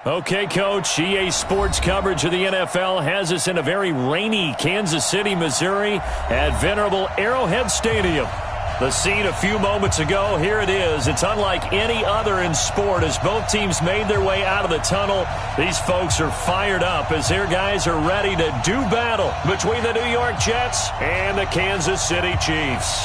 Okay, Coach, EA Sports coverage of the NFL has us in a very rainy Kansas City, Missouri at venerable Arrowhead Stadium. The scene a few moments ago, here it is. It's unlike any other in sport as both teams made their way out of the tunnel. These folks are fired up as their guys are ready to do battle between the New York Jets and the Kansas City Chiefs.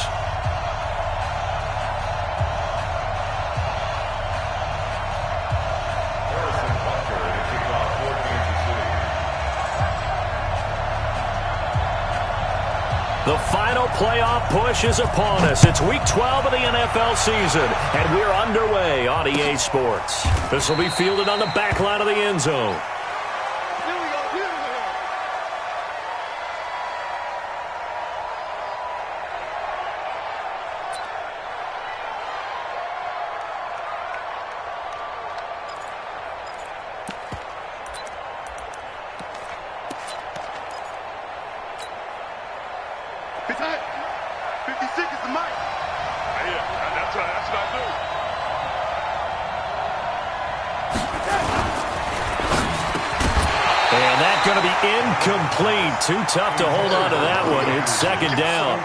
The final playoff push is upon us. It's Week 12 of the NFL season, and we're underway on EA Sports. This will be fielded on the back line of the end zone. Incomplete. Too tough to hold on to that one. It's second down.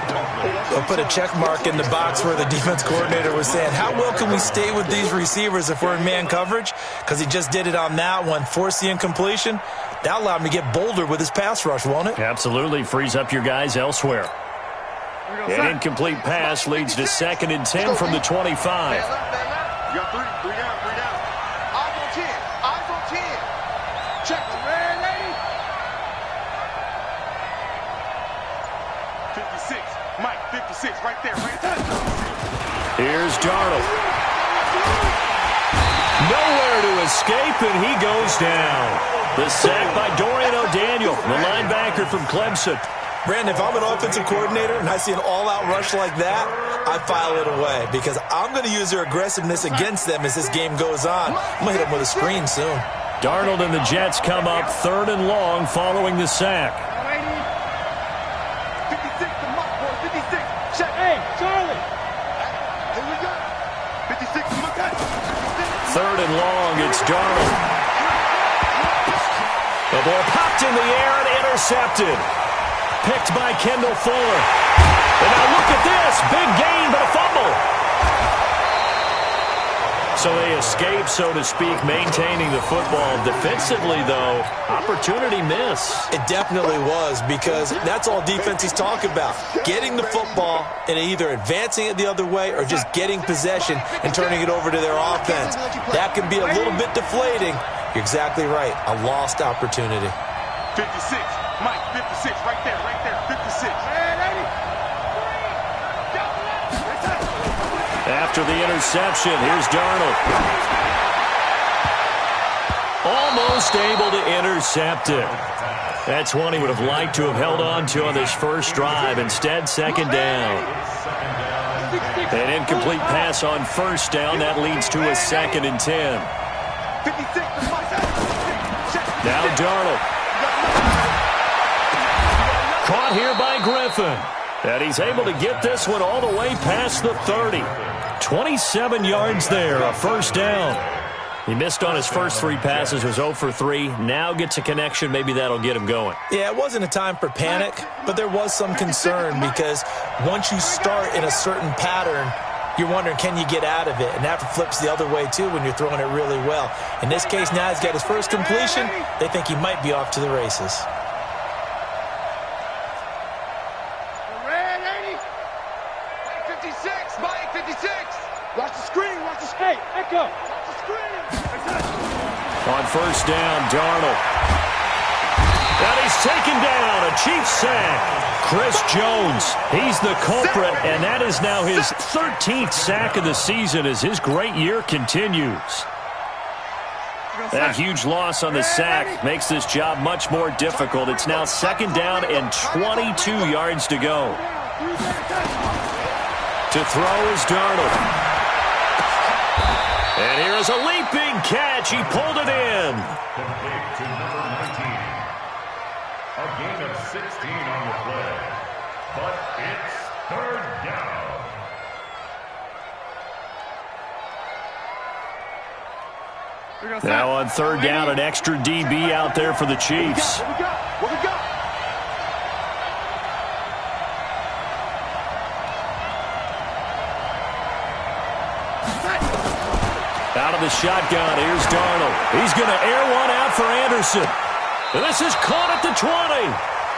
We'll put a check mark in the box where the defense coordinator was saying, how well can we stay with these receivers if we're in man coverage? Because he just did it on that one. Forced the incompletion. That allowed him to get bolder with his pass rush, won't it? Absolutely. Frees up your guys elsewhere. An incomplete pass leads to 2nd and 10 from the 25. You got three down. Eyes on 10. Check. Ready? 56. Mike, 56. Right there. Here's Darnold. Nowhere to escape, and he goes down. The sack by Dorian O'Daniel, the linebacker from Clemson. Brandon, if I'm an offensive coordinator and I see an all-out rush like that, I file it away because I'm going to use their aggressiveness against them as this game goes on. I'm going to hit them with a screen soon. Darnold and the Jets come up 3rd and long following the sack. 56 to Mike, boy. 56. Check. Hey, Charlie. Here we go. 56 to Mike. 3rd and long, it's Darnold. The ball popped in the air and intercepted. Picked by Kendall Fuller. And now look at this. Big gain, but a fumble. So they escape, so to speak, maintaining the football. Defensively, though, opportunity miss. It definitely was because that's all defenses talk about. Getting the football and either advancing it the other way or just getting possession and turning it over to their offense. That can be a little bit deflating. You're exactly right. A lost opportunity. 56. Mike, 56. Right there. 56. After the interception, here's Darnold. Almost able to intercept it. That's one he would have liked to have held on to on this first drive. Instead, 2nd down. An incomplete pass on 1st down. That leads to a 2nd and 10. Now Darnold. Caught here by Griffin. And he's able to get this one all the way past the 30. 27 yards there, a 1st down. He missed on his first 3 passes, was 0 for 3. Now gets a connection. Maybe that'll get him going. Yeah, it wasn't a time for panic, but there was some concern because once you start in a certain pattern, you're wondering, can you get out of it? And that flips the other way, too, when you're throwing it really well. In this case, now he's got his first completion. They think he might be off to the races. Watch the screen. Hey, Echo. Watch the screen. On 1st down, Darnold. And he's taken down. A Chiefs sack. Chris Jones, he's the culprit, and that is now his 13th sack of the season as his great year continues. That huge loss on the sack makes this job much more difficult. It's now 2nd down and 22 yards to go. To throw is Darnold. And here is a leaping catch. He pulled it in. Complete to number 19. A gain of 16 on the play. But it's 3rd down. Now on third down, an extra DB out there for the Chiefs. What we got? What we got? Out of the shotgun, here's Darnold. He's going to air one out for Anderson. And this is caught at the 20.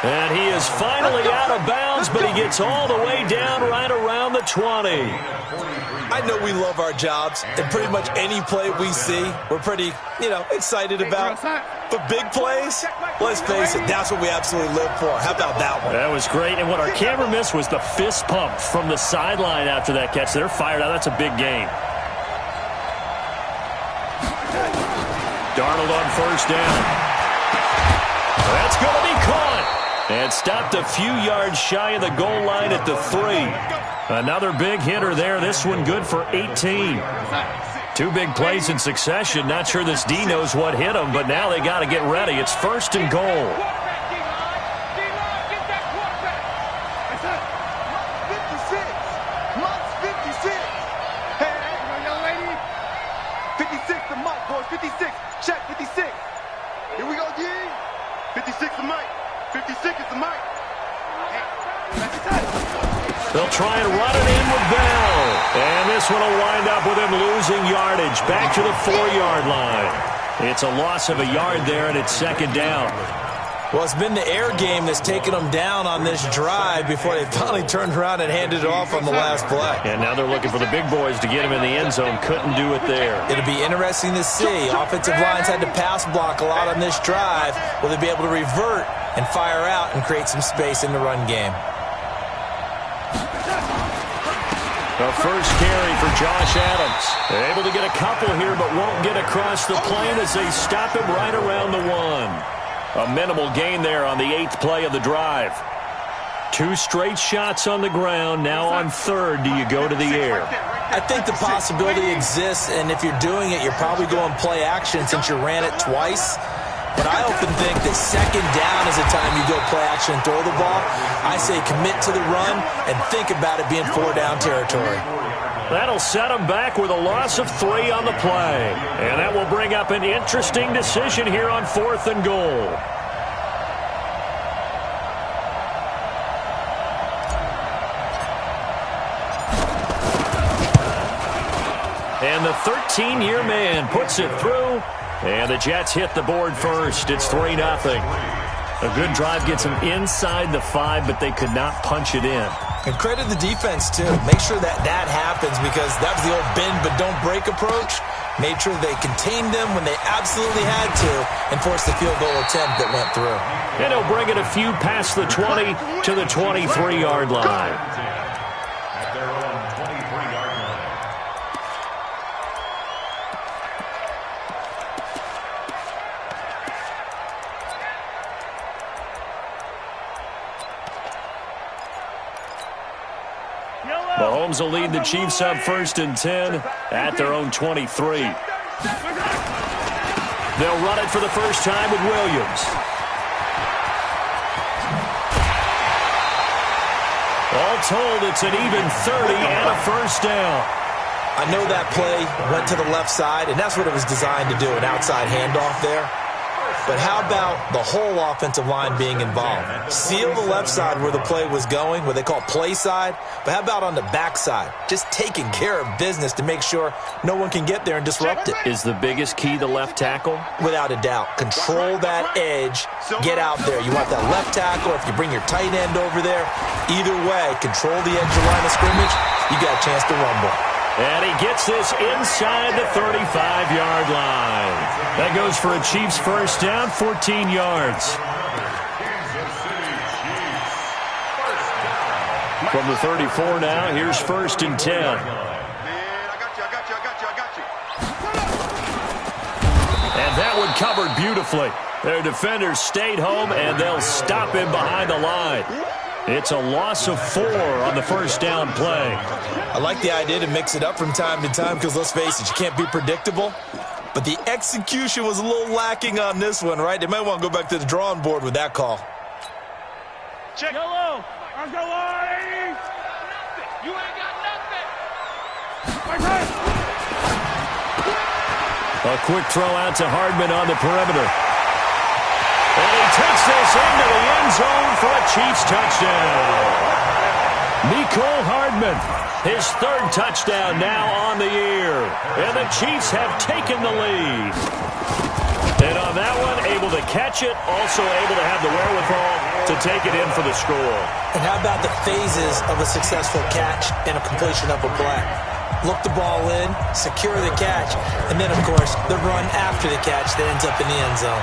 And he is finally out of bounds, but he gets all the way down right around the 20. I know we love our jobs, and pretty much any play we see, we're pretty, excited about. But big plays, let's face it, that's what we absolutely live for. How about that one? That was great, and what our camera missed was the fist pump from the sideline after that catch. They're fired out. That's a big game. Darnold on first down. That's going to be caught. And stopped a few yards shy of the goal line at the 3. Another big hitter there. This one good for 18. Two big plays in succession. Not sure this D knows what hit him, but now they got to get ready. It's first and goal. 56 to Mike, boys. 56. Check 56. Here we go, D. 56 to Mike. 56 is the Mike. They'll try and run it in with Bell. And this one will wind up with him losing yardage back to the 4-yard line. It's a loss of a yard there, and it's second down. Well, it's been the air game that's taken them down on this drive before they finally turned around and handed it off on the last play. And now they're looking for the big boys to get him in the end zone. Couldn't do it there. It'll be interesting to see. Offensive lines had to pass block a lot on this drive. Will they be able to revert and fire out and create some space in the run game? The first carry for Josh Adams. They're able to get a couple here, but won't get across the plane as they stop him right around the 1. A minimal gain there on the 8th play of the drive. 2 straight shots on the ground. Now on third, do you go to the air? I think the possibility exists, and if you're doing it, you're probably going play action since you ran it twice. But I often think that second down is the time you go play action and throw the ball. I say commit to the run and think about it being 4-down territory. That'll set them back with a loss of 3 on the play. And that will bring up an interesting decision here on 4th and goal. And the 13-year man puts it through. And the Jets hit the board first. It's 3-0. A good drive gets them inside the 5, but they could not punch it in. And credit the defense, too. Make sure that happens because that was the old bend but don't break approach. Made sure they contained them when they absolutely had to and forced the field goal attempt that went through. And he'll bring it a few past the 20 to the 23-yard line. At their own 23-yard line. Mahomes will lead the Chiefs up 1st and 10 at their own 23. They'll run it for the first time with Williams. All told, it's an even 30 and a first down. I know that play went to the left side, and that's what it was designed to do, an outside handoff there. But how about the whole offensive line being involved? Seal the left side where the play was going, what they call play side. But how about on the back side? Just taking care of business to make sure no one can get there and disrupt it. Is the biggest key the left tackle? Without a doubt. Control that edge. Get out there. You want that left tackle, or if you bring your tight end over there, either way, control the edge of the line of scrimmage, you got a chance to rumble. And he gets this inside the 35-yard line. That goes for a Chiefs first down, 14 yards. From the 34 now, here's 1st and 10. Man, I got you. And that one covered beautifully. Their defenders stayed home, and they'll stop him behind the line. It's a loss of 4 on the first down play. I like the idea to mix it up from time to time because, let's face it, you can't be predictable. But the execution was a little lacking on this one, right? They might want to go back to the drawing board with that call. Check. Yellow. I'm going. You ain't got nothing. A quick throw out to Hardman on the perimeter. And he takes this into the end zone for a Chiefs touchdown. Mecole Hardman, his third touchdown now on the year. And the Chiefs have taken the lead. And on that one, able to catch it, also able to have the wherewithal to take it in for the score. And how about the phases of a successful catch and a completion of a play? Look the ball in, secure the catch, and then, of course, the run after the catch that ends up in the end zone.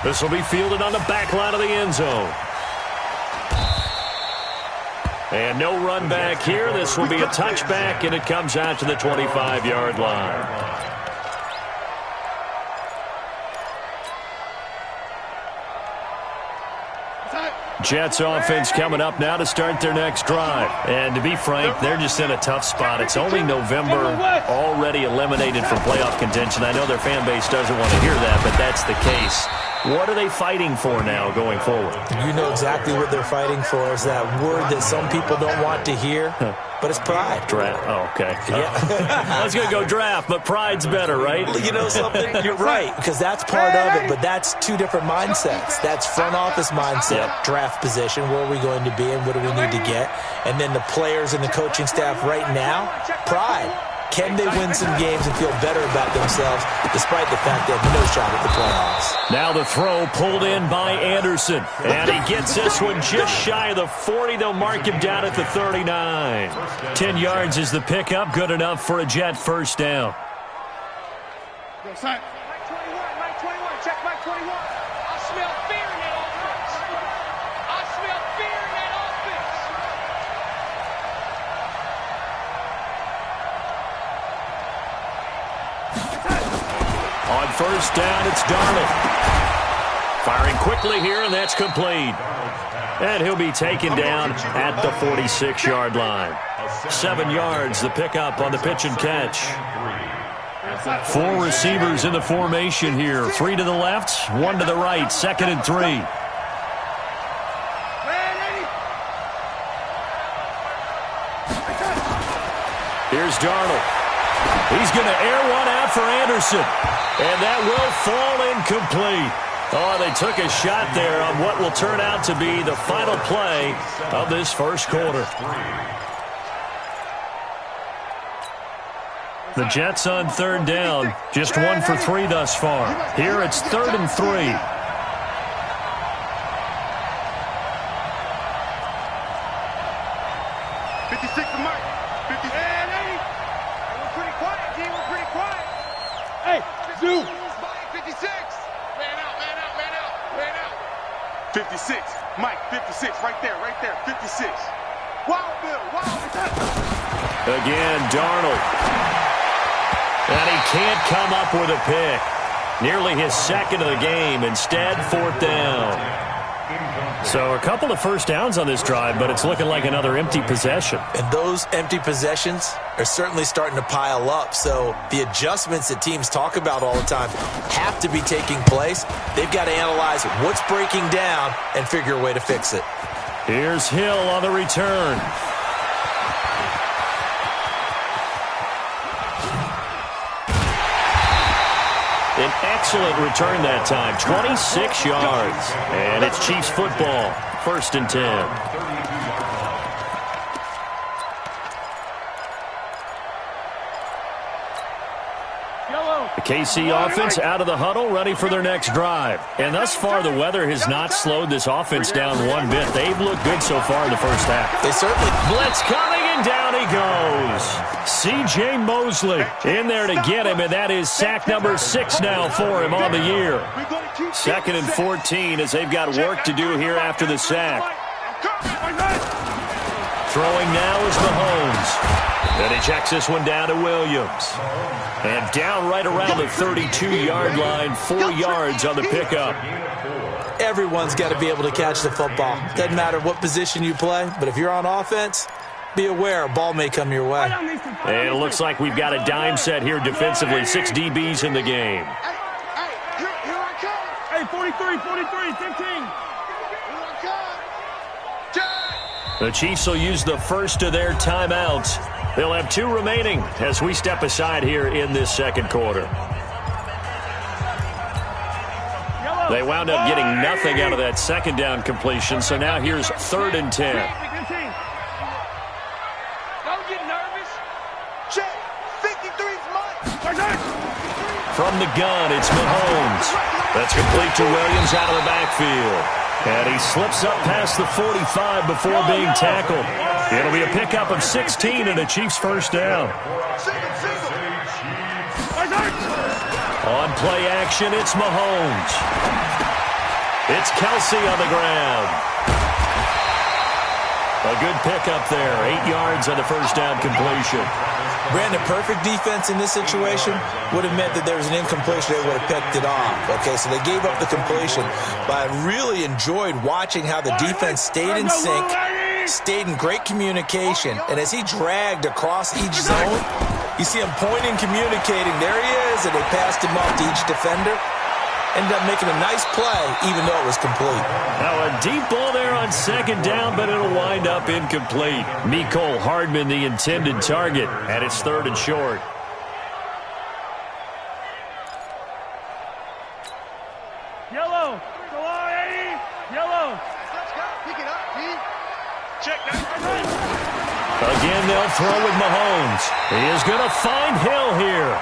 This will be fielded on the back line of the end zone. And no run back here. This will be a touchback, and it comes out to the 25-yard line. Jets offense coming up now to start their next drive. And to be frank, they're just in a tough spot. It's only November, already eliminated from playoff contention. I know their fan base doesn't want to hear that, but that's the case. What are they fighting for now going forward? You know exactly what they're fighting for. Is that word that some people don't want to hear, but it's pride. Draft. Oh, okay. Yeah. I was going to go draft, but pride's better, right? You know something? You're right, because that's part of it, but that's two different mindsets. That's front office mindset, draft position, where are we going to be and what do we need to get? And then the players and the coaching staff right now, pride. Can they win some games and feel better about themselves despite the fact they have no shot at the playoffs? Now the throw pulled in by Anderson. And he gets this one just shy of the 40. They'll mark him down at the 39. 10 yards is the pickup. Good enough for a Jet first down. Go, son. Mike 21, Mike 21. Check Mike 21. I smell fear in that offense. I smell fear in that offense. On first down, it's Darnold. Firing quickly here, and that's complete. And he'll be taken down at the 46-yard line. 7 yards, the pickup on the pitch and catch. 4 receivers in the formation here. 3 to the left, 1 to the right. 2nd and 3. Here's Darnold. He's going to air one out for Anderson. And that will fall incomplete. Oh, they took a shot there on what will turn out to be the final play of this first quarter. The Jets on third down, just 1 for 3 thus far. Here it's 3rd and 3. 56 to Mike. 50. And 80. We're pretty quiet, G. We're pretty quiet. Hey, Zoo. 56. Man out, man out, man out, man out. 56. Mike, 56. Right there, 56. Wild Bill, wild. Again, Darnold. And he can't come up with a pick. Nearly his 2nd of the game. Instead, 4th down. So a couple of first downs on this drive, but it's looking like another empty possession. And those empty possessions are certainly starting to pile up. So the adjustments that teams talk about all the time have to be taking place. They've got to analyze what's breaking down and figure a way to fix it. Here's Hill on the return. An excellent return that time, 26 yards. And it's Chiefs football, 1st and 10. The KC offense out of the huddle, ready for their next drive. And thus far, the weather has not slowed this offense down one bit. They've looked good so far in the first half. They certainly... Blitz coming, and down he goes. C.J. Mosley in there to get him, and that is sack number 6 now for him on the year. 2nd and 14 as they've got work to do here after the sack. Throwing now is Mahomes. And he checks this one down to Williams. And down right around the 32-yard line, 4 yards on the pickup. Everyone's got to be able to catch the football. Doesn't matter what position you play, but if you're on offense, be aware a ball may come your way. And it looks like we've got a dime set here defensively. 6 DBs in the game. Hey, here I come. Hey, 43, 15. Here I come. The Chiefs will use the first of their timeouts They'll have 2 remaining as we step aside here in this second quarter. They wound up getting nothing out of that second down completion, so now here's 3rd and 10. Don't get nervous. Check. 53's mine. From the gun, it's Mahomes. That's complete to Williams out of the backfield. And he slips up past the 45 before being tackled. It'll be a pickup of 16 and a Chiefs first down. On play action, it's Mahomes. It's Kelsey on the ground. A good pickup there. 8 yards on the first down completion. Brandon, perfect defense in this situation would have meant that there was an incompletion. They would have picked it off. Okay, so they gave up the completion. But I really enjoyed watching how the defense stayed in sync, stayed in great communication. And as he dragged across each zone, you see him pointing, communicating. There he is, and they passed him off to each defender. Ended up making a nice play, even though it was complete. Now a deep ball there on second down, but it'll wind up incomplete. Mecole Hardman, the intended target, and it's 3rd and short. Yellow. Go on, Eddie. Yellow. Let's go. Pick it up, D. Check that. Again, they'll throw with Mahomes. He is going to find Hill here.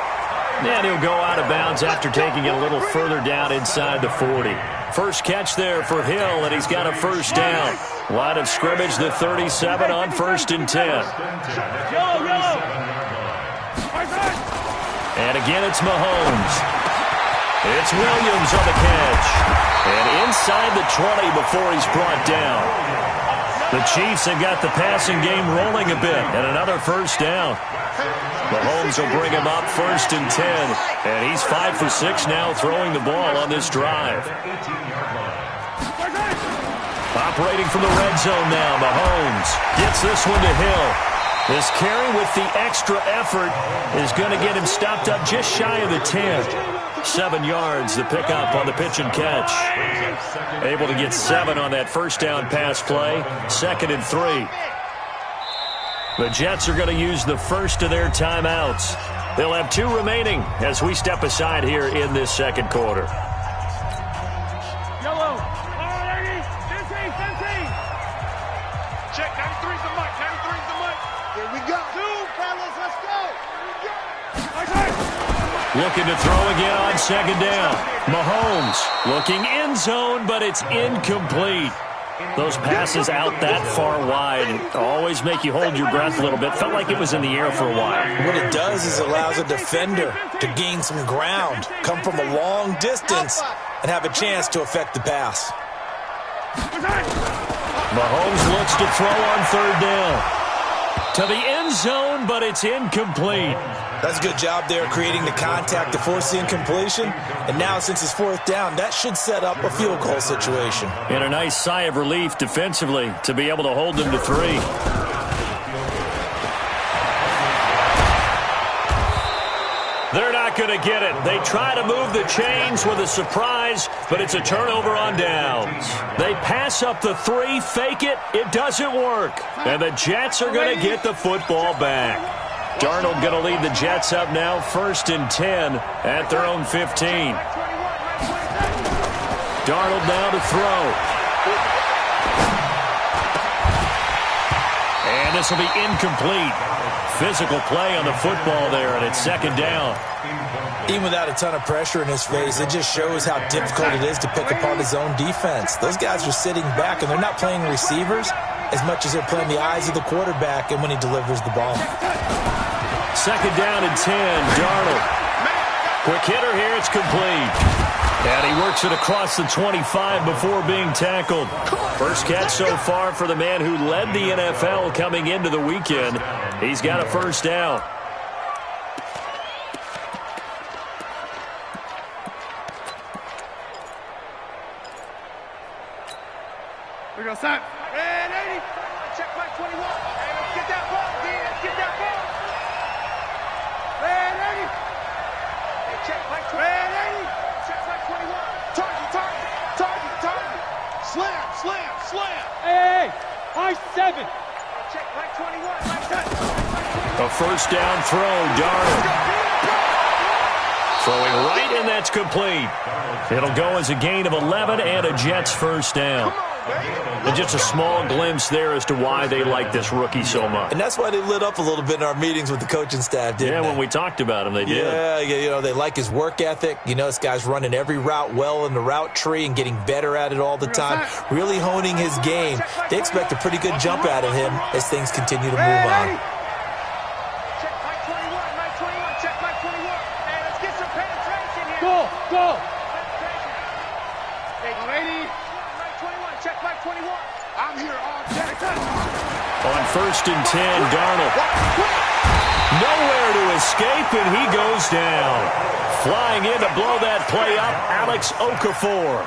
And he'll go out of bounds after taking it a little further down inside the 40. First catch there for Hill, and he's got a first down. Line of scrimmage, the 37 on 1st and 10. Yellow. And again, it's Mahomes. It's Williams on the catch. And inside the 20 before he's brought down. The Chiefs have got the passing game rolling a bit, and another first down. Mahomes will bring him up 1st and 10, and he's 5 for 6 now throwing the ball on this drive. Operating from the red zone now, Mahomes gets this one to Hill. This carry with the extra effort is going to get him stopped up just shy of the 10. 7 yards, the pickup on the pitch and catch. Able to get 7 on that first down pass play. 2nd and 3. The Jets are going to use the first of their timeouts. They'll have 2 remaining as we step aside here in this second quarter. Yellow. All right, Eddie. 15. Check. 93's the mic. 93's the mic. Here we go. 2, fellas. Let's go. Looking to throw again on second down. Mahomes looking end zone, but it's incomplete. Those passes out that far wide always make you hold your breath a little bit. Felt like it was in the air for a while. What it does is it allows a defender to gain some ground, come from a long distance, and have a chance to affect the pass. Mahomes looks to throw on 3rd down. To the end zone, but it's incomplete. That's a good job there creating the contact to force the incompletion. And now since it's 4th down, that should set up a field goal situation. And a nice sigh of relief defensively to be able to hold them to 3. They're not going to get it. They try to move the chains with a surprise, but it's a turnover on downs. They pass up the 3, fake it. It doesn't work. And the Jets are going to get the football back. Darnold going to lead the Jets up now, 1st and 10 at their own 15. Darnold now to throw. And this will be incomplete. Physical play on the football there, and it's 2nd down. Even without a ton of pressure in his face, it just shows how difficult it is to pick apart his own defense. Those guys are sitting back, and they're not playing receivers as much as they're playing the eyes of the quarterback and when he delivers the ball. 2nd down and 10, Darnold. Quick hitter here, it's complete. And he works it across the 25 before being tackled. First catch so far for the man who led the NFL coming into the weekend. He's got a first down. We go, Sam. And 80. Check my 21. Hey, let's get that ball, D. Let's get that ball. And 80. Hey, check my 20. And 80. Check my 21. Target. Slam. Hey. My 7. Hey, check my 21. My 10. A first down throw, Darnold. Throwing right, and that's complete. It'll go as a gain of 11 and a Jets first down. And just a small glimpse there as to why they like this rookie so much. And that's why they lit up a little bit in our meetings with the coaching staff, didn't they? When we talked about him, they did. Yeah, you know, they like his work ethic. You know, this guy's running every route well in the route tree and getting better at it all the time, really honing his game. They expect a pretty good jump out of him as things continue to move on. Check Mike 21, Mike 21, check Mike 21. Hey, let's get some penetration here. Go. Penetration. Hey, lady. Mike 21, check Mike 21. I'm here all day. On first and 10, Darnold. Nowhere to escape, and he goes down. Flying in to blow that play up, Alex Okafor.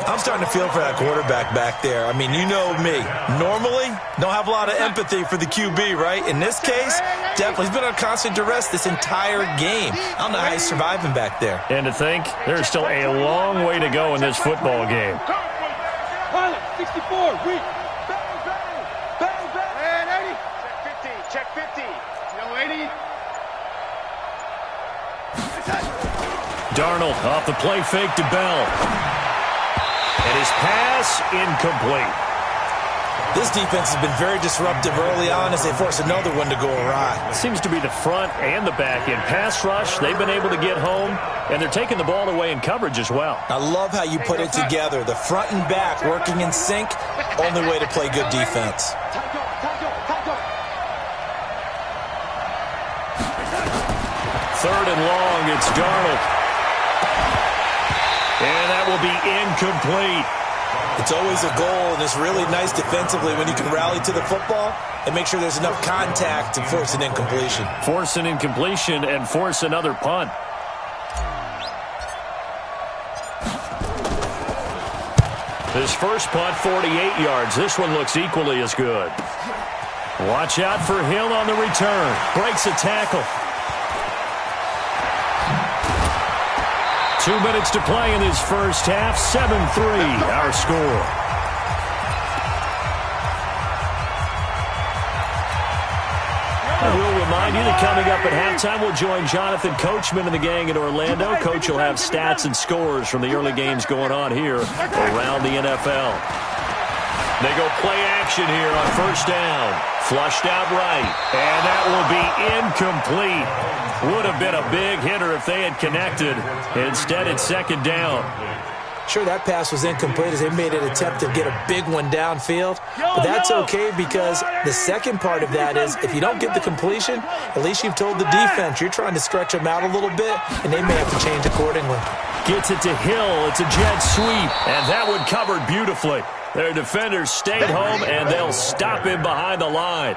I'm starting to feel for that quarterback back there. I mean, you know me. Normally, don't have a lot of empathy for the QB, right? In this case, definitely. He's been on constant duress this entire game. I don't know how he's surviving back there. And to think, there's still a long way to go in this football game. 64, weak. Bang, bang. And 80. Check 50. No 80. Darnold off the play fake to Bell. And his pass incomplete. This defense has been very disruptive early on as they force another one to go awry. Seems to be the front and the back end. Pass rush, they've been able to get home, and they're taking the ball away in coverage as well. I love how you put it together. The front and back working in sync, only way to play good defense. Third and long, it's Darnold. And that will be incomplete. It's always a goal, and it's really nice defensively when you can rally to the football and make sure there's enough contact to force an incompletion. Force an incompletion and force another punt. His first punt, 48 yards. This one looks equally as good. Watch out for Hill on the return. Breaks a tackle. 2 minutes to play in this first half. 7-3, our score. I will remind you that coming up at halftime, we'll join Jonathan Coachman and the gang in Orlando. Coach will have stats and scores from the early games going on here around the NFL. They go play action here on first down. Flushed out right. And that will be incomplete. Would have been a big hitter if they had connected. Instead, it's second down. Sure, that pass was incomplete as they made an attempt to get a big one downfield. But that's okay because the second part of that is if you don't get the completion, at least you've told the defense you're trying to stretch them out a little bit, and they may have to change accordingly. Gets it to Hill. It's a jet sweep. And that one covered beautifully. Their defenders stayed home, and they'll stop him behind the line.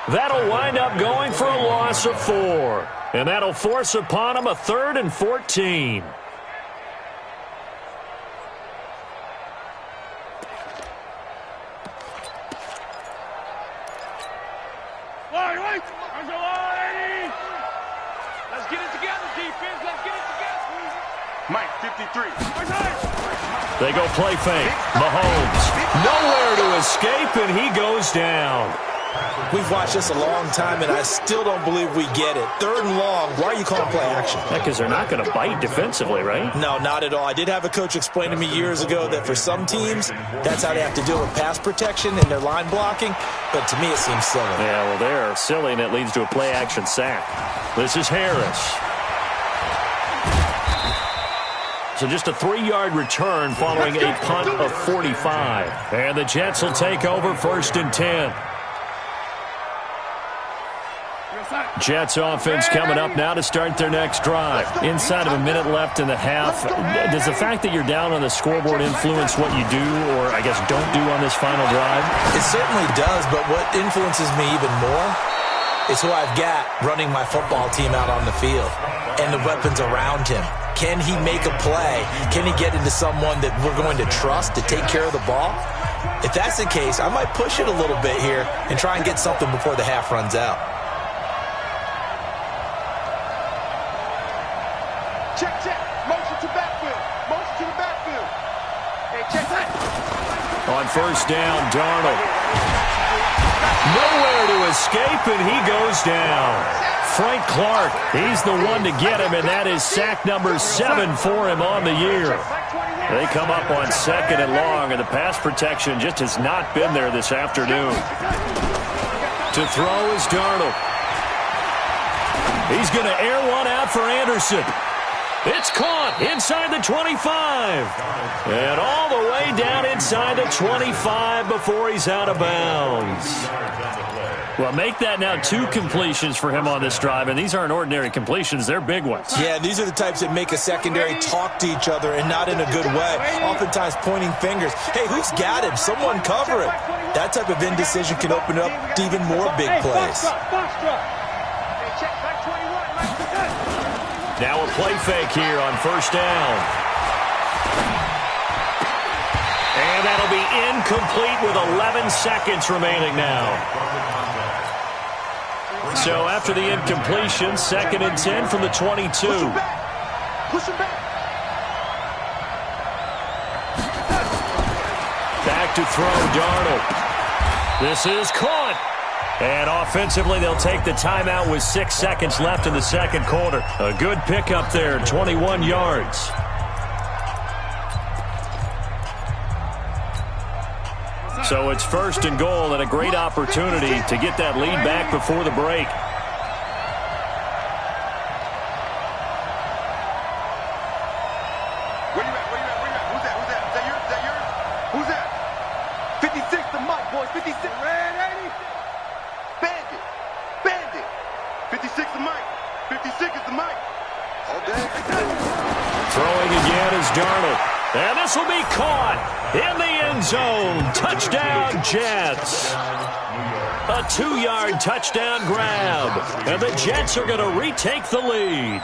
That'll wind up going for a loss of 4. And that'll force upon him a 3rd and 14. Let's get it together, defense. Let's get it together. Mike, 53. They go play fake. Mahomes. Nowhere to escape, and he goes down. We've watched this a long time, and I still don't believe we get it. 3rd and long, why are you calling play action? Because they're not going to bite defensively, right? No, not at all. I did have a coach explain to me years ago that for some teams, that's how they have to deal with pass protection and their line blocking, but to me it seems silly. Yeah, well, they're silly, and it leads to a play action sack. This is Harris. So just a 3-yard return following a punt of 45. And the Jets will take over 1st and 10. Jets offense coming up now to start their next drive. Inside of a minute left in the half. Does the fact that you're down on the scoreboard influence what you do or, I guess, don't do on this final drive? It certainly does, but what influences me even more is who I've got running my football team out on the field and the weapons around him. Can he make a play? Can he get into someone that we're going to trust to take care of the ball? If that's the case, I might push it a little bit here and try and get something before the half runs out. Check. Motion to backfield. Motion to the backfield. Hey, check that. On first down, Darnold. Nowhere to escape, and he goes down. Frank Clark, he's the one to get him, and that is sack number 7 for him on the year. They come up on 2nd and long, and the pass protection just has not been there this afternoon. To throw is Darnold. He's going to air one out for Anderson. It's caught inside the 25. And all the way down inside the 25 before he's out of bounds. Well, make that now 2 completions for him on this drive, and these aren't ordinary completions. They're big ones. Yeah, these are the types that make a secondary talk to each other and not in a good way, oftentimes pointing fingers. Hey, who's got him? Someone cover it. That type of indecision can open up to even more big plays. Now a play fake here on 1st down. And that'll be incomplete with 11 seconds remaining now. So after the incompletion, 2nd and 10 from the 22. Push him back. Back to throw, Darnold. This is caught. And offensively, they'll take the timeout with 6 seconds left in the 2nd quarter. A good pickup there, 21 yards. So it's 1st and goal and a great opportunity to get that lead back before the break. Where you at? Who's that? Is that yours? Who's that? 56 the mic, boys. 56. Ready? Bandit. 56 the mic. 56 is the mic. All day. Throwing again is Darnold. And this will be caught in the end zone. Touchdown, Jets. A 2-yard touchdown grab. And the Jets are going to retake the lead.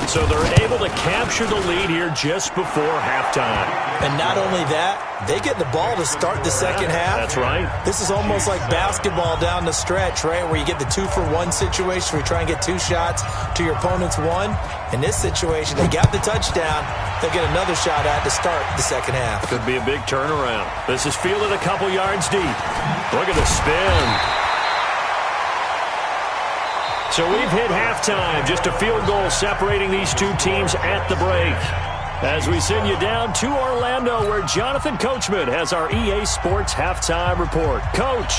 So they're able to capture the lead here just before halftime. And not only that, they get the ball to start the second half. That's right. This is almost like basketball down the stretch, right, where you get the 2-for-1 situation where you try and get 2 shots to your opponent's 1. In this situation, they got the touchdown. They'll get another shot at to start the second half. Could be a big turnaround. This is fielded a couple yards deep. Look at the spin. So we've hit halftime. Just a field goal separating these 2 teams at the break. As we send you down to Orlando, where Jonathan Coachman has our EA Sports halftime report. Coach.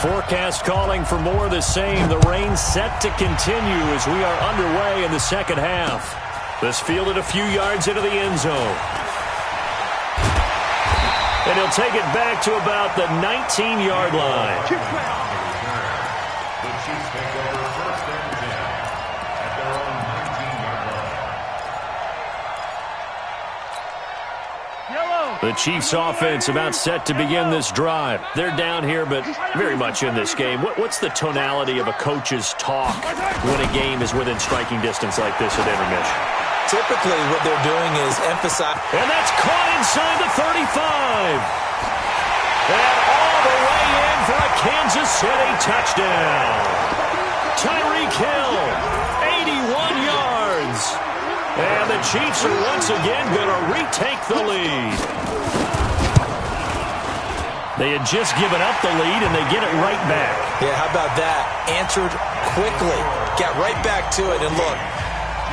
Forecast calling for more of the same. The rain set to continue as we are underway in the second half. This fielded a few yards into the end zone. And he'll take it back to about the 19-yard line. The Chiefs take over 1st and 10 at their own 19-yard line. The Chiefs offense about set to begin this drive. They're down here, but very much in this game. What's the tonality of a coach's talk when a game is within striking distance like this at intermission? Typically, what they're doing is emphasize. And that's caught inside the 35. And all the way in for a Kansas City touchdown. Tyreek Hill, 81 yards. And the Chiefs are once again going to retake the lead. They had just given up the lead, and they get it right back. Yeah, how about that? Answered quickly. Got right back to it. And look,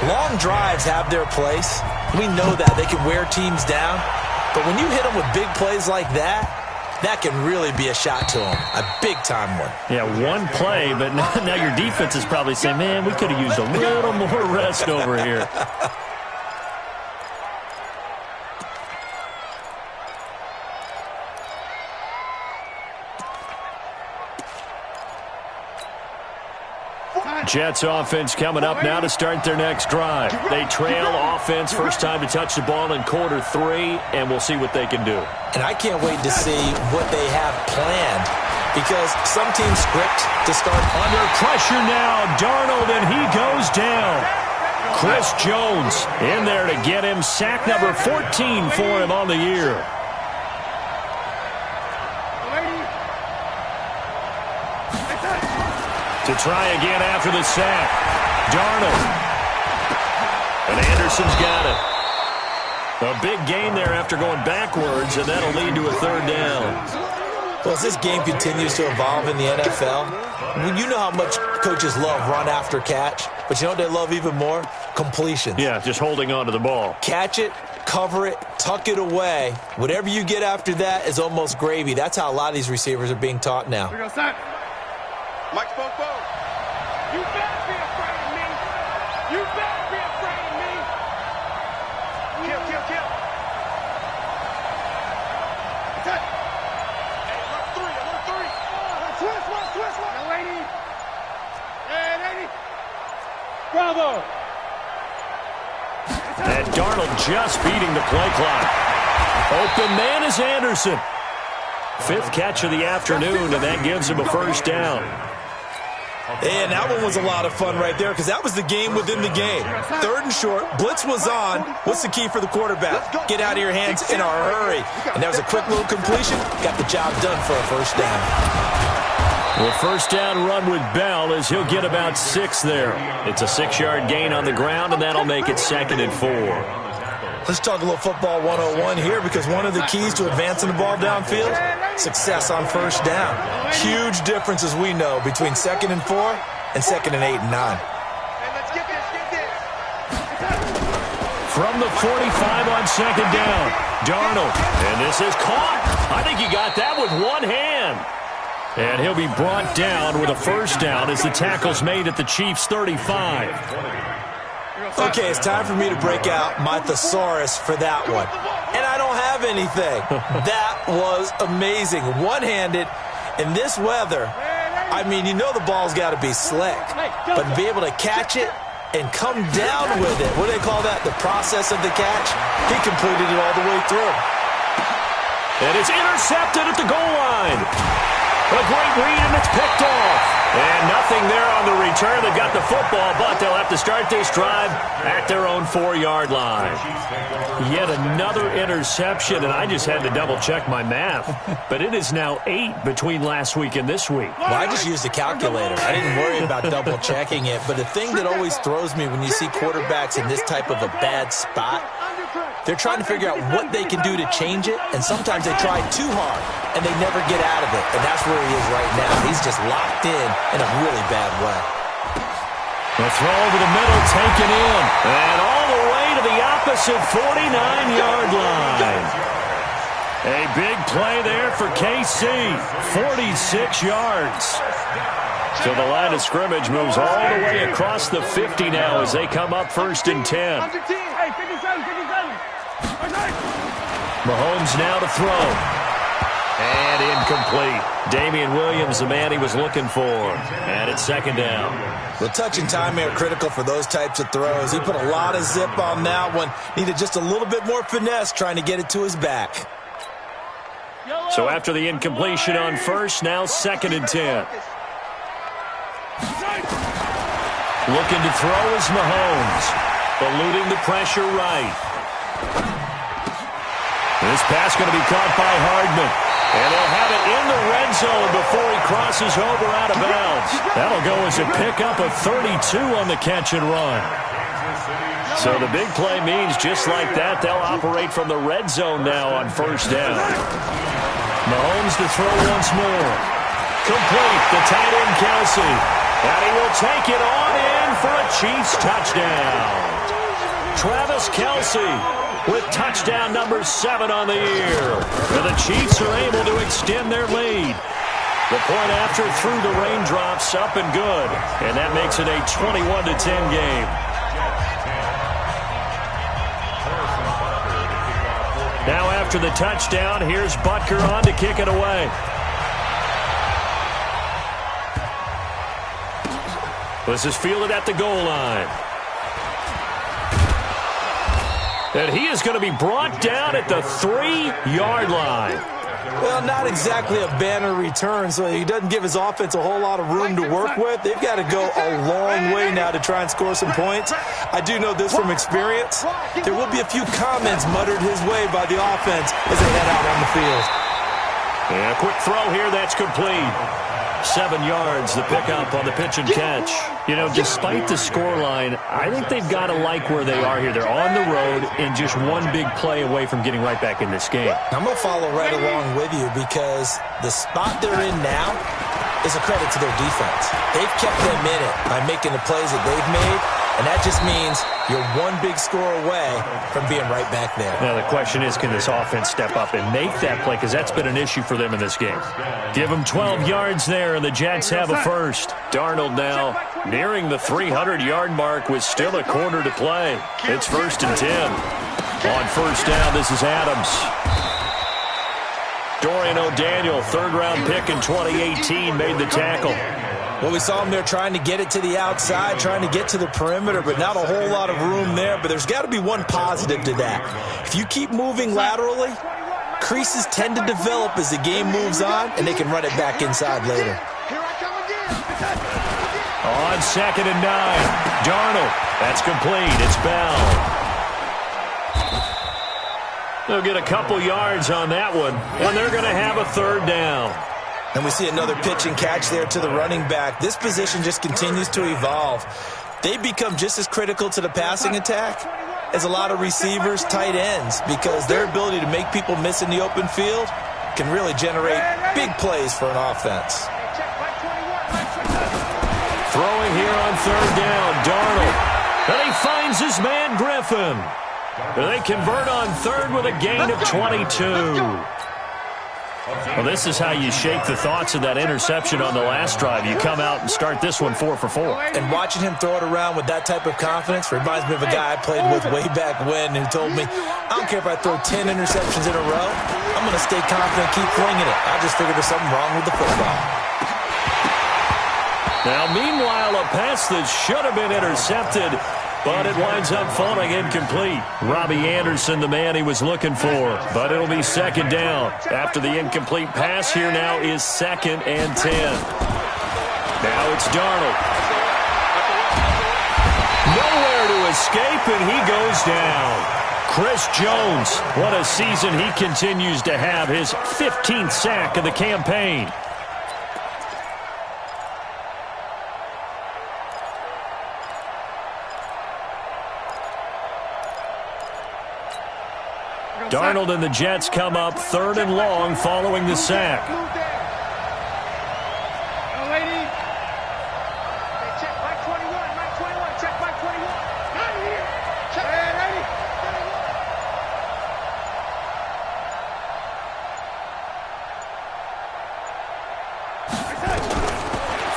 long drives have their place. We know that. They can wear teams down. But when you hit them with big plays like that, that can really be a shot to them. A big-time one. Yeah, one play, but now your defense is probably saying, man, we could have used a little more rest over here. Jets offense coming up now to start their next drive. They trail offense, first time to touch the ball in quarter 3, and we'll see what they can do. And I can't wait to see what they have planned, because some teams script to start. Under pressure now, Darnold, and he goes down. Chris Jones in there to get him. Sack number 14 for him on the year. To try again after the sack. Darnold. And Anderson's got it. A big gain there after going backwards, and that'll lead to a third down. Well, as this game continues to evolve in the NFL, you know how much coaches love run after catch, but you know what they love even more? Completions. Yeah, just holding on to the ball. Catch it, cover it, tuck it away. Whatever you get after that is almost gravy. That's how a lot of these receivers are being taught now. Here we go, son. Mike Fofo. You better be afraid of me. You better be afraid of me. Kill, kill, kill. Attack. Hey, alert three, alert three. Twist one, twist one. Now, lady. Hey, lady. Bravo. And Darnold just beating the play clock. Open man is Anderson. 5th catch of the afternoon, and that gives him a first down. And that one was a lot of fun right there because that was the game within the game. 3rd and short, blitz was on. What's the key for the quarterback? Get out of your hands in a hurry. And that was a quick little completion. Got the job done for a first down. Well, first down run with Bell as he'll get about 6 there. It's a 6-yard gain on the ground, and that'll make it 2nd and 4. Let's talk a little football 101 here because one of the keys to advancing the ball downfield, success on first down. Huge difference, as we know, between 2nd and 4 and 2nd and 8 and 9. Hey, let's get this, get this. From the 45 on 2nd down, Darnold. And this is caught. I think he got that with one hand. And he'll be brought down with a first down as the tackle's made at the Chiefs' 35. Okay, it's time for me to break out my thesaurus for that one. And I don't have anything. That was amazing. One-handed in this weather. I mean, you know the ball's got to be slick. But to be able to catch it and come down with it, what do they call that? The process of the catch? He completed it all the way through. And it's intercepted at the goal line. A great read, and it's picked off. And nothing there on the return. They've got the football, but they'll have to start this drive at their own 4-yard line. Yet another interception, and I just had to double-check my math. But it is now 8 between last week and this week. Well, I just used a calculator. I didn't worry about double-checking it. But the thing that always throws me when you see quarterbacks in this type of a bad spot, they're trying to figure out what they can do to change it, and sometimes they try too hard, and they never get out of it. And that's where he is right now. He's just locked in a really bad way. The throw over the middle, taken in, and all the way to the opposite 49-yard line. A big play there for KC, 46 yards. So the line of scrimmage moves all the way across the 50 now as they come up 1st and 10. Hey, 57, 57. Mahomes now to throw. And incomplete. Damian Williams, the man he was looking for. And it's 2nd down. The touch and time are critical for those types of throws. He put a lot of zip on that one. Needed just a little bit more finesse trying to get it to his back. So after the incompletion on first, now 2nd and 10. Looking to throw is Mahomes. Eluding the pressure right. This pass going to be caught by Hardman. And they'll have it in the red zone before he crosses over out of bounds. That'll go as a pickup of 32 on the catch and run. So the big play means just like that, they'll operate from the red zone now on first down. Mahomes to throw once more. Complete, the tight end Kelsey. And he will take it on in for a Chiefs touchdown. Travis Kelsey with touchdown number 7 on the year. And the Chiefs are able to extend their lead. The point after through the raindrops, up and good. And that makes it a 21-10 game. Now after the touchdown, here's Butker on to kick it away. This is fielded at the goal line. And he is going to be brought down at the 3-yard line. Well, not exactly a banner return, so he doesn't give his offense a whole lot of room to work with. They've got to go a long way now to try and score some points. I do know this from experience. There will be a few comments muttered his way by the offense as they head out on the field. And a quick throw here that's complete. 7 yards, the pickup on the pitch and catch. You know, despite the scoreline, I think they've got to like where they are here. They're on the road and just one big play away from getting right back in this game. I'm going to follow right along with you because the spot they're in now is a credit to their defense. They've kept them in it by making the plays that they've made, and that just means you're one big score away from being right back there. Now, the question is, can this offense step up and make that play? Because that's been an issue for them in this game. Give them 12 yards there, and the Jets have a first. Darnold now nearing the 300-yard mark with still a quarter to play. It's 1st and 10. On first down, this is Adams. Dorian O'Daniel, third-round pick in 2018, made the tackle. Well, we saw him there trying to get it to the outside, trying to get to the perimeter, but not a whole lot of room there. But there's got to be one positive to that. If you keep moving laterally, creases tend to develop as the game moves on, and they can run it back inside later. On 2nd and 9, Darnold. That's complete. It's Bell. They'll get a couple yards on that one, and they're going to have a third down. And we see another pitch and catch there to the running back. This position just continues to evolve. They become just as critical to the passing attack as a lot of receivers, tight ends, because their ability to make people miss in the open field can really generate big plays for an offense. Throwing here on third down, Darnold. And he finds his man, Griffin. They convert on third with a gain of 22. Well, this is how you shake the thoughts of that interception on the last drive. You come out and start this one 4 for 4. And watching him throw it around with that type of confidence reminds me of a guy I played with way back when who told me, I don't care if I throw 10 interceptions in a row, I'm going to stay confident, keep flinging it. I just figured there's something wrong with the football. Now, meanwhile, a pass that should have been intercepted, but it winds up falling incomplete. Robbie Anderson, the man he was looking for. But it'll be 2nd down. After the incomplete pass, here now is 2nd and 10. Now it's Darnold. Nowhere to escape, and he goes down. Chris Jones, what a season he continues to have. His 15th sack of the campaign. Darnold and the Jets come up 3rd and long following the sack. Check Mike 21, check Mike 21. Out of here. Check. Ready?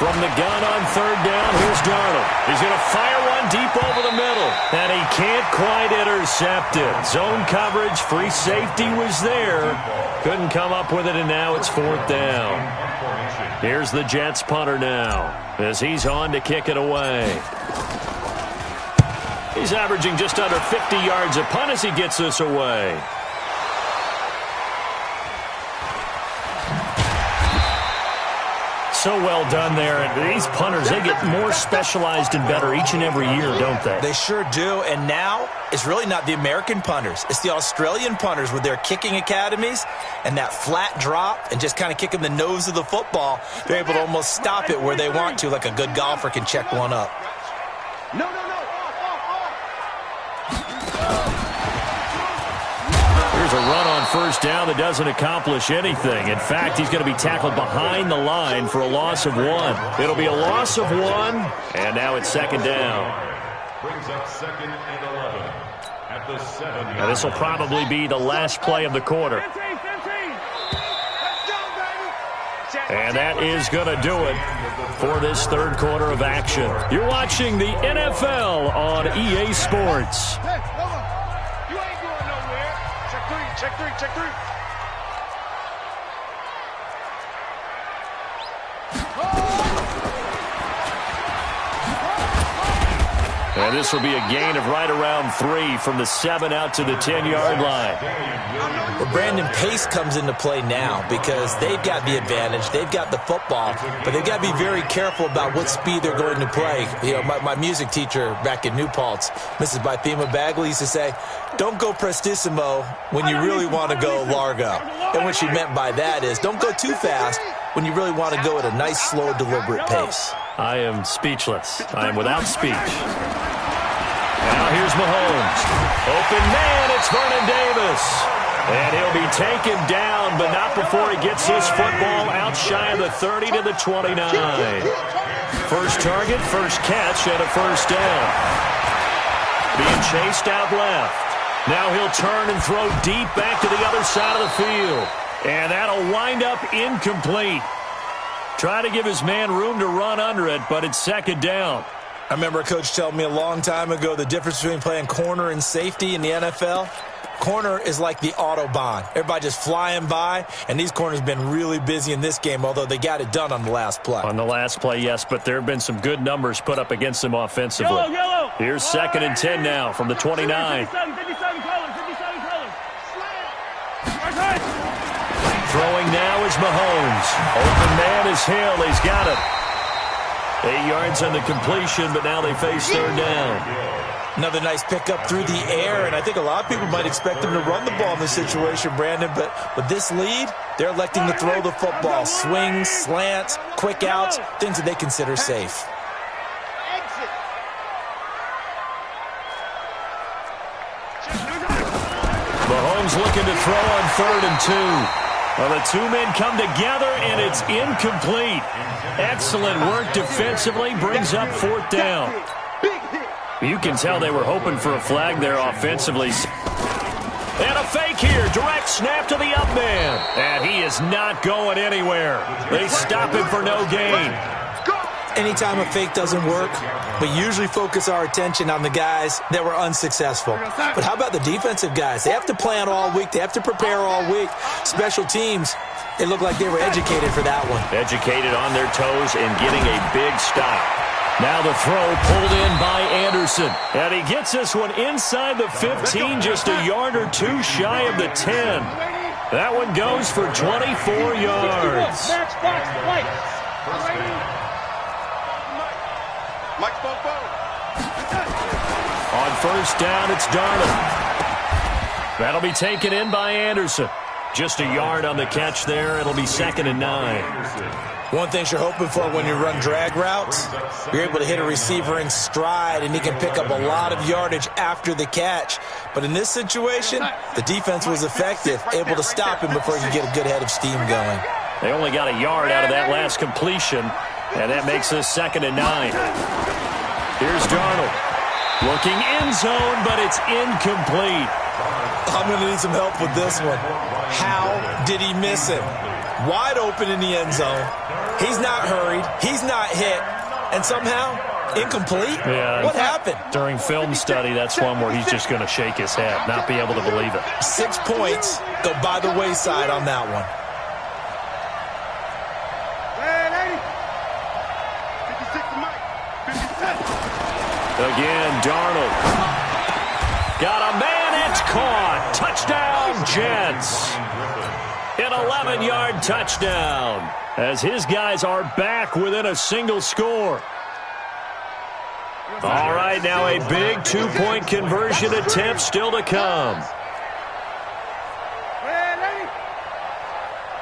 From the gun on 3rd down, here's Darnold. He's going to fire one deep over the middle, and he can't quite intercept it. Zone coverage, free safety was there. Couldn't come up with it, and now it's 4th down. Here's the Jets punter now as he's on to kick it away. He's averaging just under 50 yards a punt as he gets this away. So well done there. And these punters, they get more specialized and better each and every year, don't they? They sure do. And now it's really not the American punters. It's the Australian punters with their kicking academies and that flat drop and just kind of kicking the nose of the football. They're able to almost stop it where they want to, like a good golfer can check one up. No. Here's a run on 1st down that doesn't accomplish anything. In fact, he's going to be tackled behind the line for a loss of 1. It'll be a loss of 1, and now it's 2nd down. Brings up 2nd and 11 at the 7. Now, this will probably be the last play of the quarter. And that is going to do it for this 3rd quarter of action. You're watching the NFL on EA Sports. Check 3. And this will be a gain of right around 3 from the 7 out to the 10-yard line. Well, Brandon, pace comes into play now because they've got the advantage. They've got the football, but they've got to be very careful about what speed they're going to play. You know, my music teacher back in New Paltz, Mrs. Bythema Bagley, used to say, don't go prestissimo when you really want to go largo. And what she meant by that is don't go too fast when you really want to go at a nice, slow, deliberate pace. I am speechless. I am without speech. Now here's Mahomes. Open man, it's Vernon Davis. And he'll be taken down, but not before he gets this football out shy of the 30 to the 29. First target, first catch, and a first down. Being chased out left. Now he'll turn and throw deep back to the other side of the field. And that'll wind up incomplete. Try to give his man room to run under it, but it's second down. I remember a coach telling me a long time ago the difference between playing corner and safety in the NFL. Corner is like the Autobahn. Everybody just flying by, and these corners have been really busy in this game, although they got it done on the last play. On the last play, yes, but there have been some good numbers put up against them offensively. Yellow. Here's second and 10 now from the 29. 57 colors. Throwing now is Mahomes. Open man is Hill. He's got it. 8 yards on the completion, but now they face third down. Another nice pickup through the air, and I think a lot of people might expect them to run the ball in this situation, Brandon, but with this lead, they're electing to throw the football. Swings, slants, quick outs, things that they consider safe. Mahomes looking to throw on third and 2. Well, the two men come together, and it's incomplete. Excellent work defensively, brings up fourth down. You can tell they were hoping for a flag there offensively. And a fake here, direct snap to the up man. And he is not going anywhere. They stop him for no gain. Anytime a fake doesn't work, we usually focus our attention on the guys that were unsuccessful. But how about the defensive guys? They have to plan all week. They have to prepare all week. Special teams, it looked like they were educated for that one. Educated on their toes and getting a big stop. Now the throw pulled in by Anderson. And he gets this one inside the 15, just a yard or two shy of the 10. That one goes for 24 yards. On first down, it's Darnold. That'll be taken in by Anderson. Just a yard on the catch there. It'll be second and 9. One thing you're hoping for when you run drag routes, you're able to hit a receiver in stride, and he can pick up a lot of yardage after the catch. But in this situation, the defense was effective, able to stop him before he could get a good head of steam going. They only got a yard out of that last completion, and that makes this second and 9. Here's Darnold. Looking end zone, but it's incomplete. I'm going to need some help with this one. How did he miss him? Wide open in the end zone. He's not hurried. He's not hit. And somehow, incomplete? Yeah, what happened? During film study, that's one where he's just going to shake his head, not be able to believe it. 6 points go by the wayside on that one. Again, Darnold. Got a man, it's caught. Touchdown, Jets. An 11-yard touchdown as his guys are back within a single score. All right, now a big two-point conversion attempt still to come.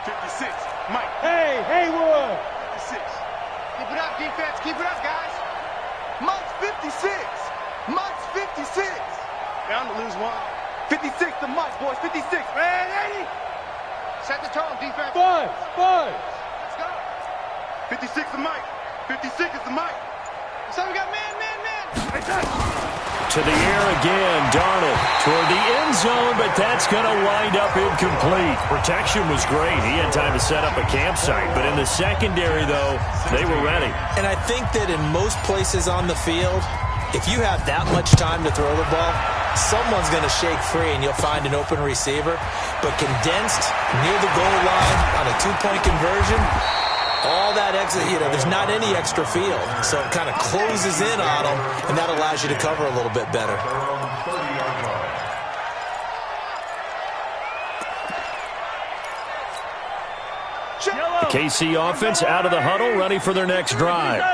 56, Mike. Hey, Haywood. 56. Keep it up, defense. Keep it up, guys. Mike's 56. Mike's 56. Bound to lose one. 56 to Mike, boys. 56. Man, 80. Set the tone, defense. Boys. Let's go. 56 to Mike. 56 is the Mike. So we got man. To the air again, Darnold toward the end zone, but that's going to wind up incomplete. Protection was great. He had time to set up a campsite, but in the secondary, though, they were ready. And I think that in most places on the field, if you have that much time to throw the ball, someone's going to shake free and you'll find an open receiver. But condensed near the goal line on a two-point conversion, all that exit, there's not any extra field. So it kind of closes in on them, and that allows you to cover a little bit better. The KC offense out of the huddle, ready for their next drive.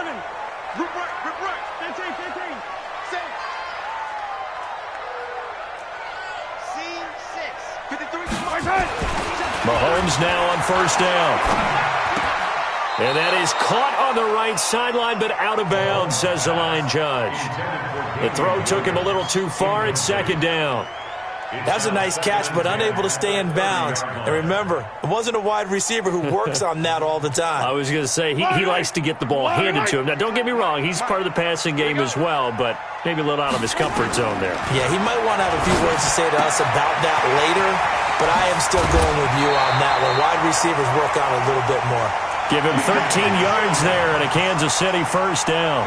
Mahomes now on first down. And that is caught on the right sideline, but out of bounds, says the line judge. The throw took him a little too far. It's second down. That's a nice catch, but unable to stay in bounds. And remember, it wasn't a wide receiver who works on that all the time. I was going to say, he likes to get the ball handed to him. Now, don't get me wrong, he's part of the passing game as well, but maybe a little out of his comfort zone there. Yeah, he might want to have a few words to say to us about that later, but I am still going with you on that one. Wide receivers work on a little bit more. Give him 13 yards there and a Kansas City first down.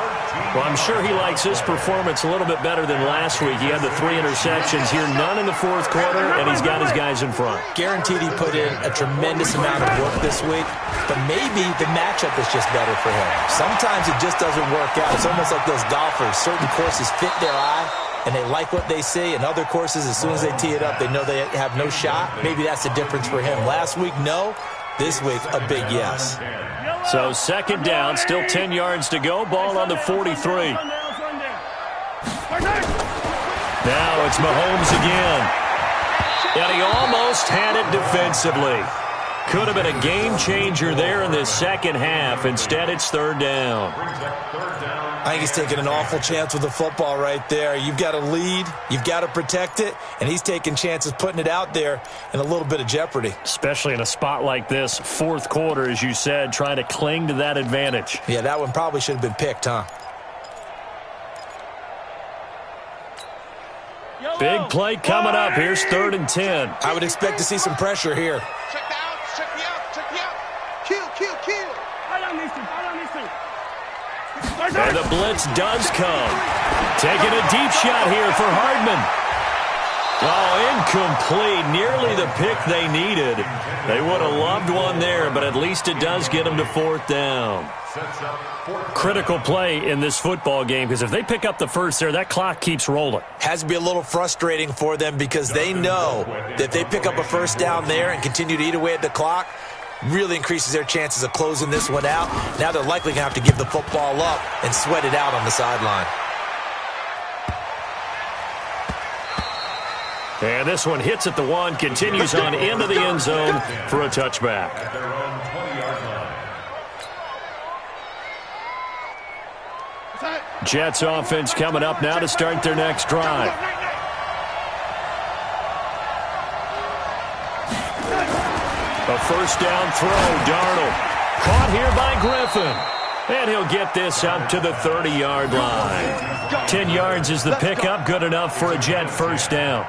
Well, I'm sure he likes this performance a little bit better than last week. He had the 3 interceptions here, none in the fourth quarter, and he's got his guys in front. Guaranteed he put in a tremendous amount of work this week, but maybe the matchup is just better for him. Sometimes it just doesn't work out. It's almost like those golfers. Certain courses fit their eye, and they like what they see. And other courses, as soon as they tee it up, they know they have no shot. Maybe that's the difference for him. Last week, no. This week, a big yes. So second down, still 10 yards to go. Ball on the 43. Now it's Mahomes again. And he almost had it defensively. Could have been a game changer there in this second half. Instead, it's third down. I think he's taking an awful chance with the football right there. You've got to lead, you've got to protect it, and he's taking chances putting it out there in a little bit of jeopardy. Especially in a spot like this, fourth quarter, as you said, trying to cling to that advantage. Yeah, that one probably should have been picked, huh? Big play coming up. Here's 3rd and 10. I would expect to see some pressure here. Check the outs, check the outs, check the outs. Kill. And the blitz does come. Taking a deep shot here for Hardman. Oh, incomplete. Nearly the pick they needed. They would have loved one there, but at least it does get them to 4th down. Critical play in this football game, because if they pick up the first there, that clock keeps rolling. Has to be a little frustrating for them because they know that if they pick up a first down there and continue to eat away at the clock, really increases their chances of closing this one out. Now they're likely going to have to give the football up and sweat it out on the sideline. And this one hits at the 1, continues on into the end zone for a touchback. Jets offense coming up now to start their next drive. A first down throw, Darnold. Caught here by Griffin. And he'll get this up to the 30-yard line. 10 yards is the pickup, good enough for a Jet first down.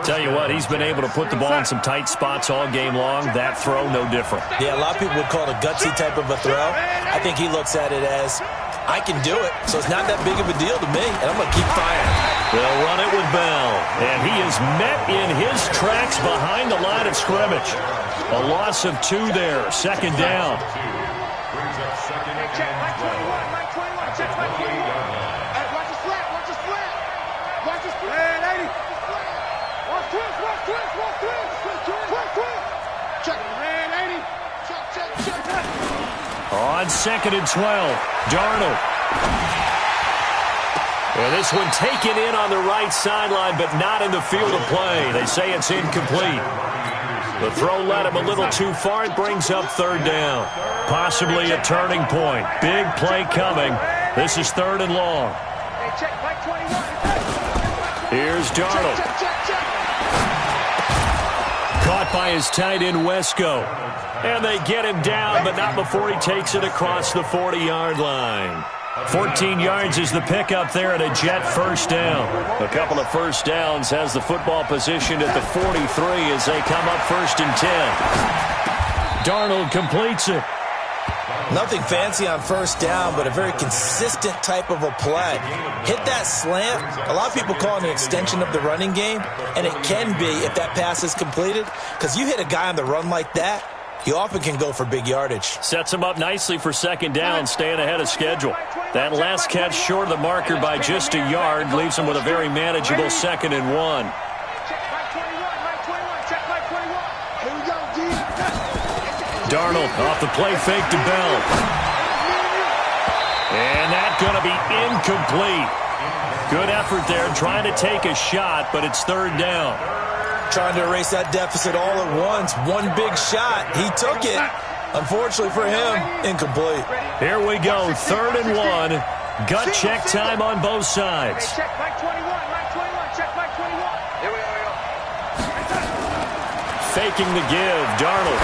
Tell you what, he's been able to put the ball in some tight spots all game long. That throw, no different. Yeah, a lot of people would call it a gutsy type of a throw. I think he looks at it as, I can do it, so it's not that big of a deal to me, and I'm going to keep firing. They'll run it with Bell, and he is met in his tracks behind the line of scrimmage. A loss of 2 there, second down. Check Mike 21, check Mike 21. Hey, watch the slant. Watch the slant. Hey, 80. Watch twist. Check, man, 80. Check. On 2nd and 12, Darnold. And this one taken in on the right sideline, but not in the field of play. They say it's incomplete. The throw led him a little too far. It brings up 3rd down. Possibly a turning point. Big play coming. This is 3rd and long. Hey, check Mike 21. Here's Darnold. Caught by his tight end, Wesco. And they get him down, but not before he takes it across the 40-yard line. 14 yards is the pickup there at a Jet first down. A couple of first downs has the football positioned at the 43 as they come up 1st and 10. Darnold completes it. Nothing fancy on first down, but a very consistent type of a play. Hit that slant. A lot of people call it an extension of the running game, and it can be if that pass is completed, because you hit a guy on the run like that, you often can go for big yardage. Sets him up nicely for second down, staying ahead of schedule. That last catch short of the marker by just a yard leaves him with a very manageable 2nd and 1. Darnold off the play fake to Bell. And that's going to be incomplete. Good effort there, trying to take a shot, but it's 3rd down. Trying to erase that deficit all at once. One big shot. He took it, Unfortunately for him, incomplete. Here we go, 3rd and 1. Gut check time on both sides. Check Mike 21, Mike 21, check Mike 21. Here we go. Faking the give, Darnold.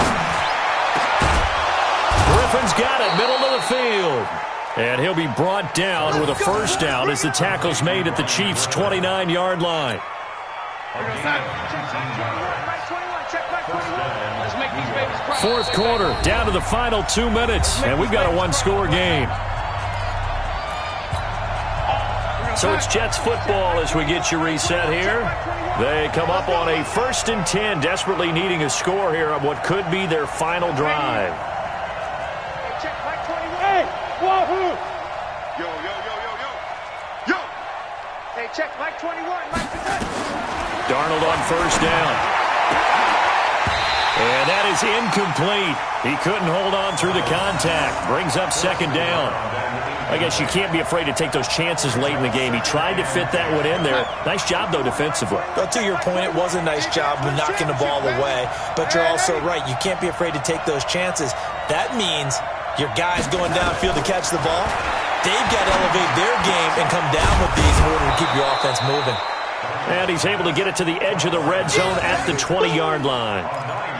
Griffin's got it, middle of the field. And he'll be brought down with a first down as the tackle's made at the Chiefs' 29-yard line. Fourth quarter, down to the final 2 minutes, and we've got a one-score game. So it's Jets football as we get you reset here. They come up on a 1st and 10, desperately needing a score here on what could be their final drive. Hey, wahoo! Yo. Hey, check Mike 21, Mike 21. Darnold on first down. And that is incomplete. He couldn't hold on through the contact. Brings up 2nd down. I guess you can't be afraid to take those chances late in the game. He tried to fit that one in there. Nice job, though, defensively. Well, to your point, it was a nice job of knocking the ball away. But you're also right. You can't be afraid to take those chances. That means your guys going downfield to catch the ball, they've got to elevate their game and come down with these in order to keep your offense moving. And he's able to get it to the edge of the red zone at the 20-yard line.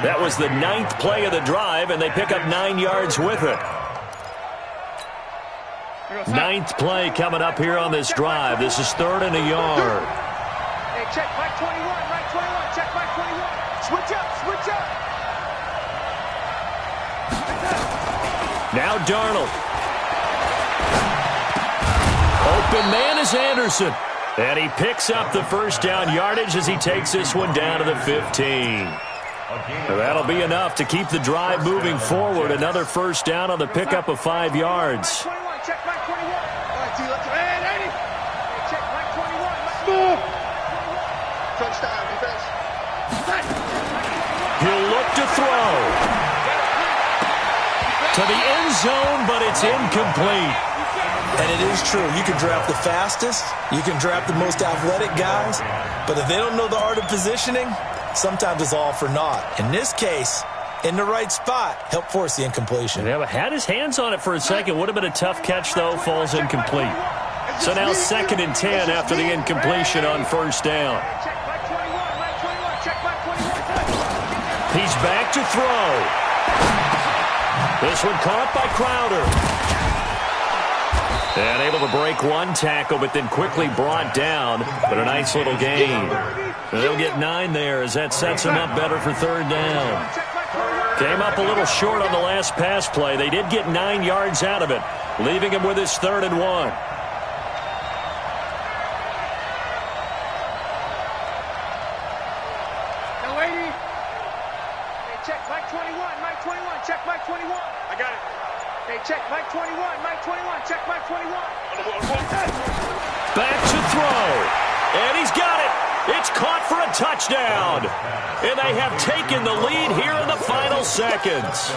That was the 9th play of the drive, and they pick up 9 yards with it. 9th play coming up here on this drive. This is 3rd and a yard. Hey, check Mike 21, Mike 21, check Mike 21. Switch up. Now Darnold. Open man is Anderson. And he picks up the first down yardage as he takes this one down to the 15. That'll be enough to keep the drive moving forward. Another first down on the pickup of 5 yards. Check Mike 21. All right, T, let's hey, check Mike 21. Touchdown, defense. He'll look to throw. To the end zone, but it's incomplete. And it is true. You can draft the fastest. You can draft the most athletic guys. But if they don't know the art of positioning, sometimes it's all for naught. In this case, in the right spot, help force the incompletion. Yeah, had his hands on it for a second. Would have been a tough catch, though. Falls incomplete. So now 2nd and 10 after the incompletion on first down. He's back to throw. This one caught by Crowder. And able to break one tackle, but then quickly brought down. But a nice little gain. They'll get 9 there as that sets him up better for 3rd down. Came up a little short on the last pass play. They did get 9 yards out of it, leaving him with his 3rd and 1. Now, lady. Hey, check Mike 21, Mike 21, check Mike 21. I got it. Hey, check Mike 21, Mike 21, check Mike 21. Back to throw. And he's got it. It's caught for a touchdown. And they have taken the lead here in the final seconds.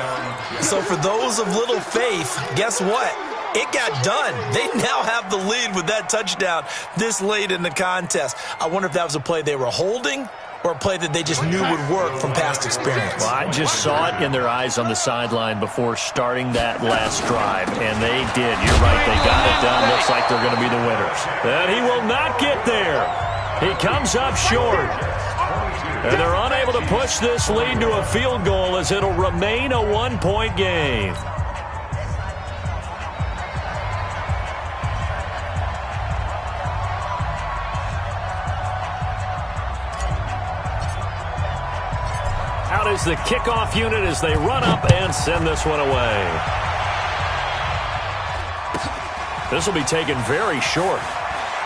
So for those of little faith, guess what? It got done. They now have the lead with that touchdown this late in the contest. I wonder if that was a play they were holding or a play that they just knew would work from past experience. Well, I just saw it in their eyes on the sideline before starting that last drive, and they did. You're right. They got it done. Looks like they're going to be the winners. And he will not get there. He comes up short. And they're unable to push this lead to a field goal as it'll remain a one-point game. Out is the kickoff unit as they run up and send this one away. This will be taken very short.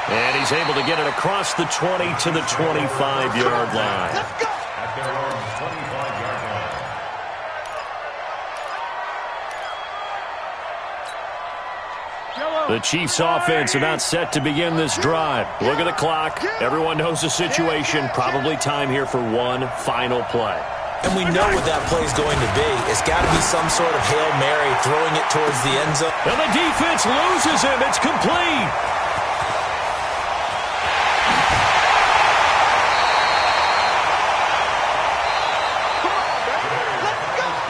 And he's able to get it across the 20 to the 25-yard line. At their own 25-yard line. The Chiefs offense about set to begin this drive. Look at the clock. Everyone knows the situation. Probably time here for one final play. And we know what that play is going to be. It's got to be some sort of Hail Mary, throwing it towards the end zone. And the defense loses him. It's complete.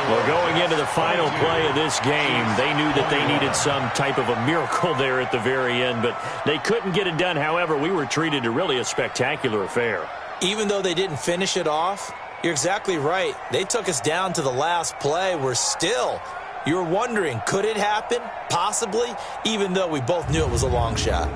Well, going into the final play of this game. They knew that they needed some type of a miracle there at the very end, but they couldn't get it done. However, we were treated to really a spectacular affair. Even though they didn't finish it off, you're exactly right. They took us down to the last play. You're wondering, could it happen? Possibly, even though we both knew it was a long shot.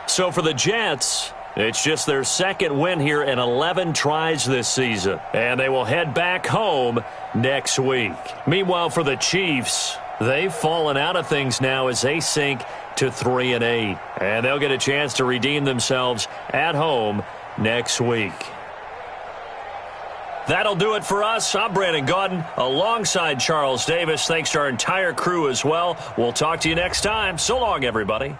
So for the Jets, it's just their second win here in 11 tries this season, and they will head back home next week. Meanwhile, for the Chiefs, they've fallen out of things now as they sink to 3-8, and they'll get a chance to redeem themselves at home next week. That'll do it for us. I'm Brandon Gaudin alongside Charles Davis. Thanks to our entire crew as well. We'll talk to you next time. So long, everybody.